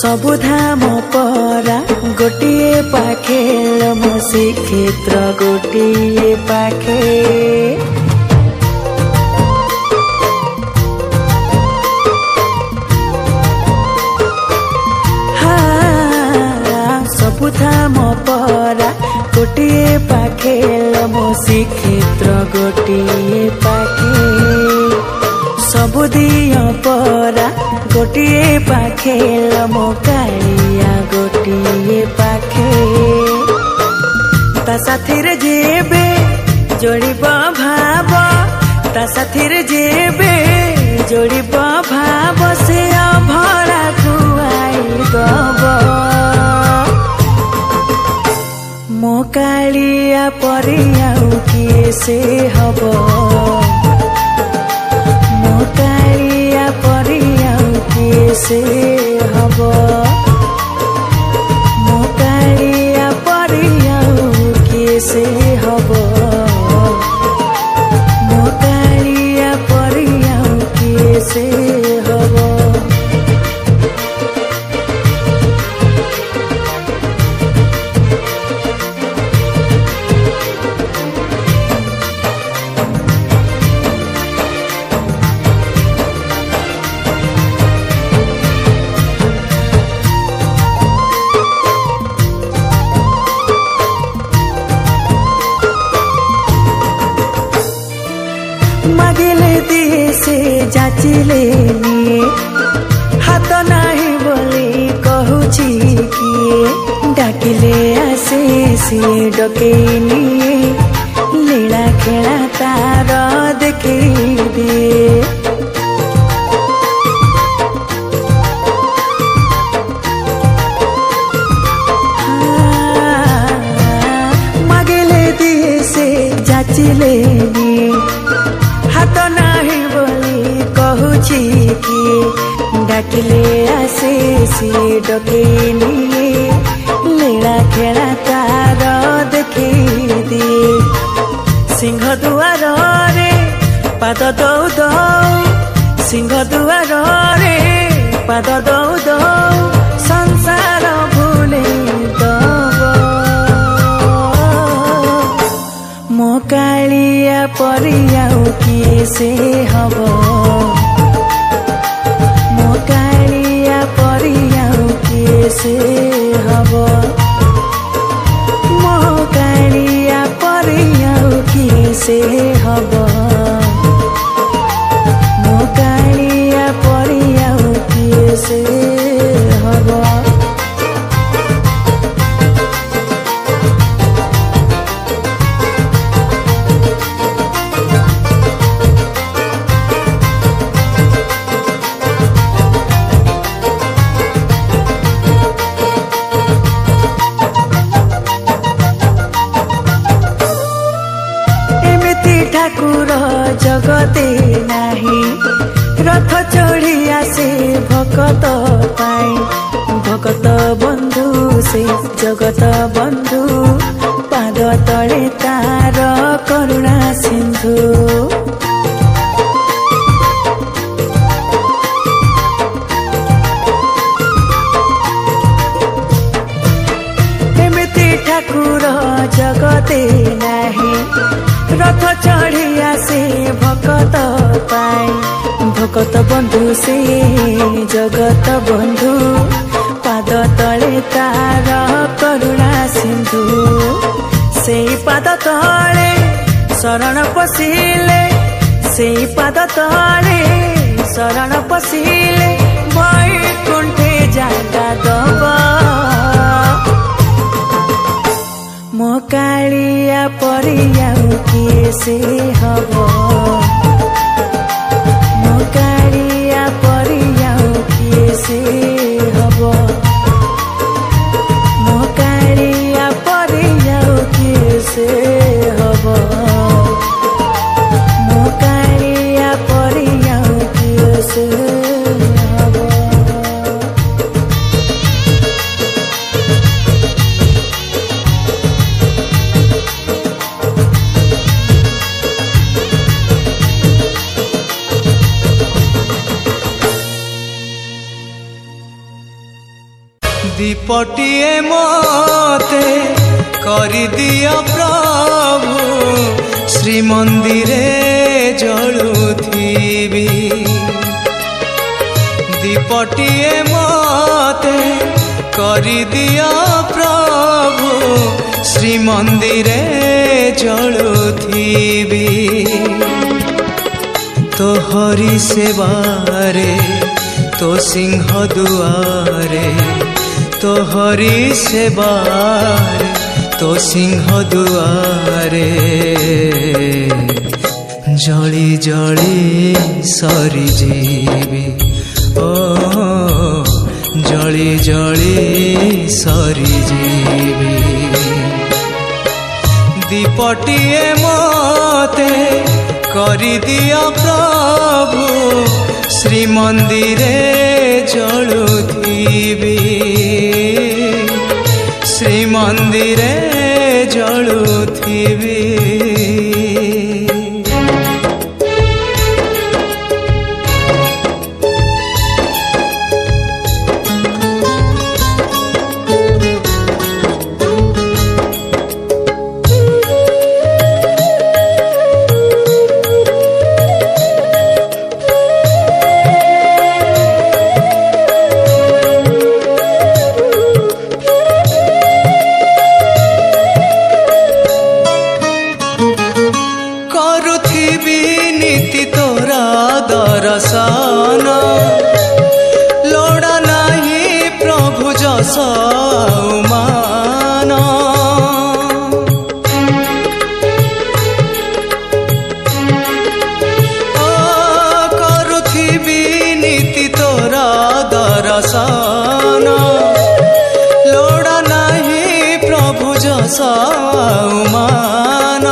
सबुधाम परा गोटिए पाखे म श्रीक्षेत्र गोटिए पाखे सबुधाम परा गोटिए पाखे म श्रीक्षेत्र गोटिए पाखे सबुदिया परा गोटिए पाखे मो कालिया गोटिए पाखे ता साथीर जेबे जोड़िब भाव ता साथीर जेबे जोड़िब भाव से अभड़ा खुआई दब मो कालिया परिया किए से हब मो कालिया परिया किए से हब मो कालिया परिया किए से हब मो कालिया परिया किए से हब मागिले दिए से जाचिले निए हाथ नाही बोली कहूची किए डाकिले आसे से डके निए लीला खेला तार देखे दिए मागिले दिए से जाचिले निए हाथ नाही बोली कहूची कि डाकिले आसे सी डके निए लीला खेला तार देखे दिए सिंह दुआर रे पाद दौ दौ सिंह दुआर रे पाद दौ दौ संसार भूले दब मो कालिया परिया किए से हब मो कालिया परिया किए से हब मो कालिया परिया किए से हब मो कालिया परिया किए से हब ठाकुर जगते नाही रथ चढ़ी आसे भकत पाई भकत बंधु से जगत बंधु पाद तले तार करुणा सिंधु एमिति ठाकुर जगते नाही रथ चढ़ी आसे भकत पाई भकत बंधु से जगत बंधु पाद तले तार करुणा सिंधु से पाद तले शरण पशिले से पाद तले शरण पशिले वैकुंठे जागा दब मो कालिया परिया किए से हब मो कालिया परिया किए से हब मो कालिया परिया किए से हब मो कालिया परिया किए से हब दीपटिए मते करि दिया प्रभु श्री मंदिरे जलुथिबी दीपटिए मते करि दिया प्रभु श्री मंदिरे जलुथिबी तो हरि सेवारे तो सिंह दुआरे तो हरि सेवारे तो सिंह दुआरे जली जली सरी जीवी ओ जली जली सरी जीवी दीपटिए मते करि दिया प्रभु श्री मंदिरे जलुथिबी श्री मंदिरे जलुथिबी दर्शन लोड़ा नहीं प्रभु जस मान करुथिबी नीति तोरा दर्शन लोड़ा नहीं प्रभु जस मान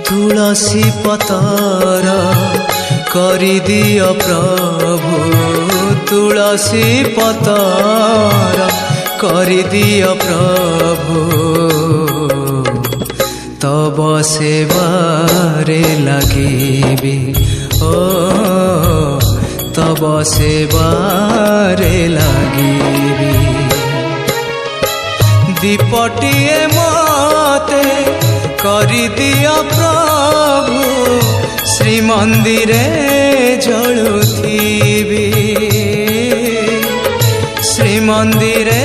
तुलसी पतर करि दियो प्रभु तुलसी पतर करि दियो प्रभु तब सेवारे लगिबी ओ तब सेवारे लगिबी दीपटिए मते करि दिया प्रभु श्री मंदिरे जलुथिबी श्री मंदिरे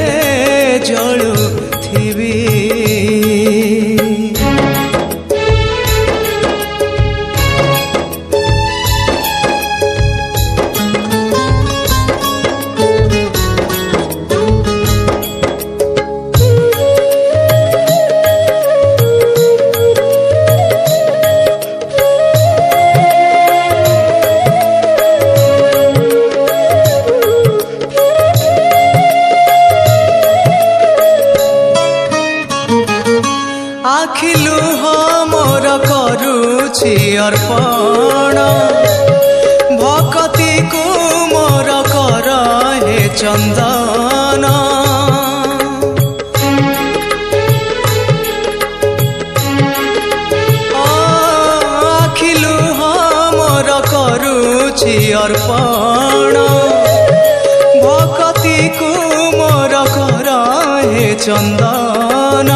जलुथिबी आखिलु मोर करुछि अर्पण भक्ति को मोर कर हे चंदन आखिलु मोर करुछि अर्पण भक्ति को मोर कर हे चंदन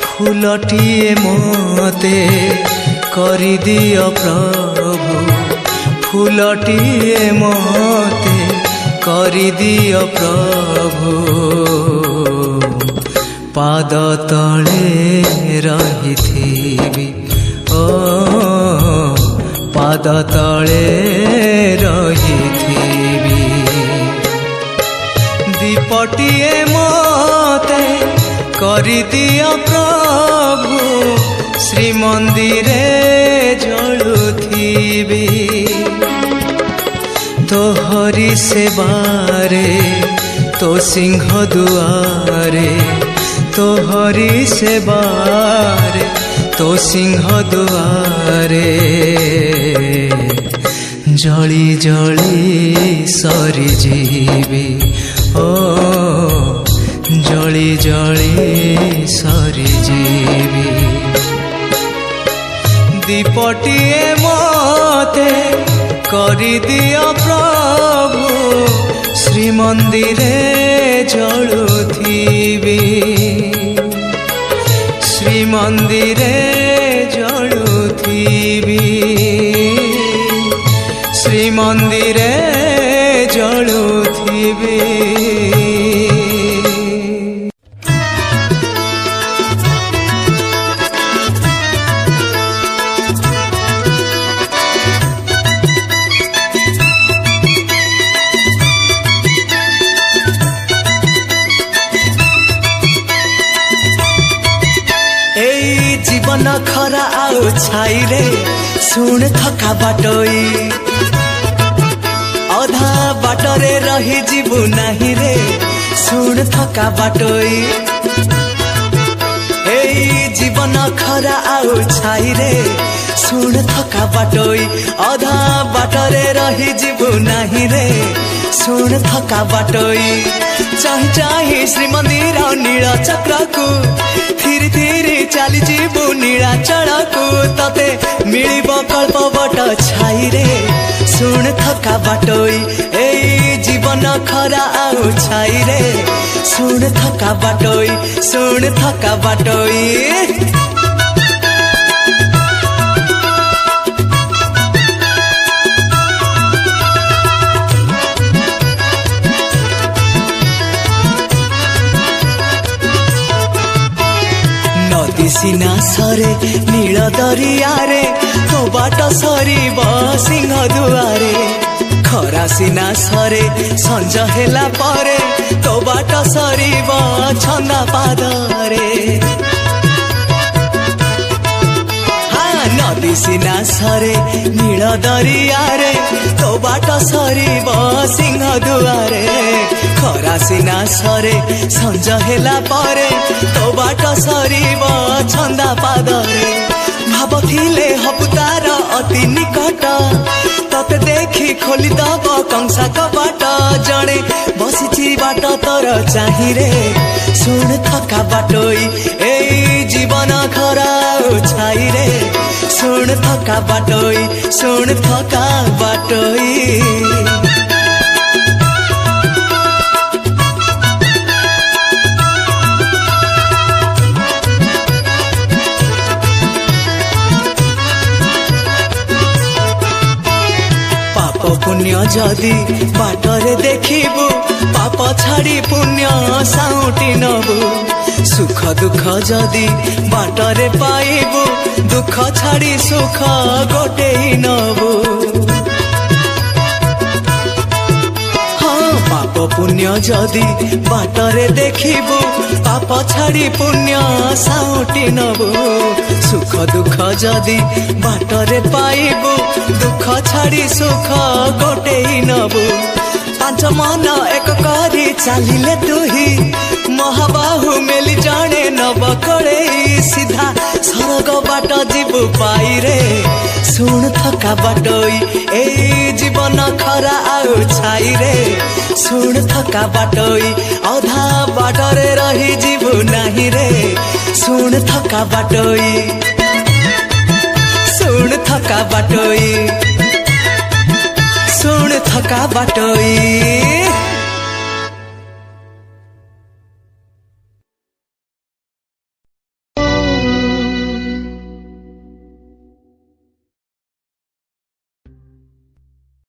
फूलटिए मते करि दियो प्रभु फूलटिए मते करि दियो प्रभु पाद तले रहिथिबी ओ पाद तले रहिथिबी दीपटिए मते करि दियो प्रभु श्री मंदिरे जलुथिबी तो हरि सेवारे तो सिंह दुआरे तो हरि सेवारे तो सिंह दुआरे जली जली सरी जीवी ओ जली जली सरी जीवी दीपटिए मते करि दियो प्रभु ଶ୍ରୀମନ୍ଦିରେ ଜଳୁଥିବି ଶ୍ରୀମନ୍ଦିରେ ଜଳୁଥିବି ଶ୍ରୀମନ୍ଦିରେ ଜଳୁଥିବି। जीवन खरा आउ छाई रे सुन थका बाटोई अधा बाटरे रही जीवु नहीं रे सुन थका बाटोई जीवन खरा आउ छाई रे सुन थका बाटोई अधा बाटरे रही जीवु नहीं रे सुन थका बाटोई चाहि चाहि श्रीमंदिर नील चक्र को थिरी थिरी चली जीवु नीलाचल को तते मिलिब कल्प बट छाई रे सुन थका बाटोई जीवन खरा आउ छाई रे सुन थका बाटोई सुन थका बाटोई। नदी सीना सरे नील दरिया रे तो बाट सरीब सिंह दुआरे खरा सीना सरे संज हेला परे तो बाट सरीब छंदा पादरे नदी सीना सरे नील दरिया रे तो बाट सरीब सिंह दुआरे खरा सीना सरे संज हेला परे तो बाट सरीब छंदा पादरे भाबथिले हबु तार अति निकट तते देखि खोली दब कंसा कबाट जणे बसिछि बाट तोर चाहि रे सुन थका बाटोई जीवन खरा छाई रे सुन थका बाटोई सुन थका बाटोई। पुण्य जदि बाटरे देखिबु पाप छाड़ी पुण्य साउटी नबु सुख दुख जदि बाटरे पाइबु दुख छाड़ी सुख गोटे नबु पाप पुण्य जदि बाटरे देखिबु पाप छाड़ी पुण्य साउटी नबु सुख दुख जदि बाटरे पाइबु दुख छाड़ी सुख गोटे नबु पांच मन एक करी चलिले तुही महाबाहु मेली जाने नब कड़े सीधा सरग बाट जीवु पाई रे सुन थका बाटोई जीवन खरा आउ छाई रे सुन थका बाटोई अधा बाटरे रही जीवु नहीं रे सुन थका बाटोई सुन थका बाटोई सुन थका बाटोई।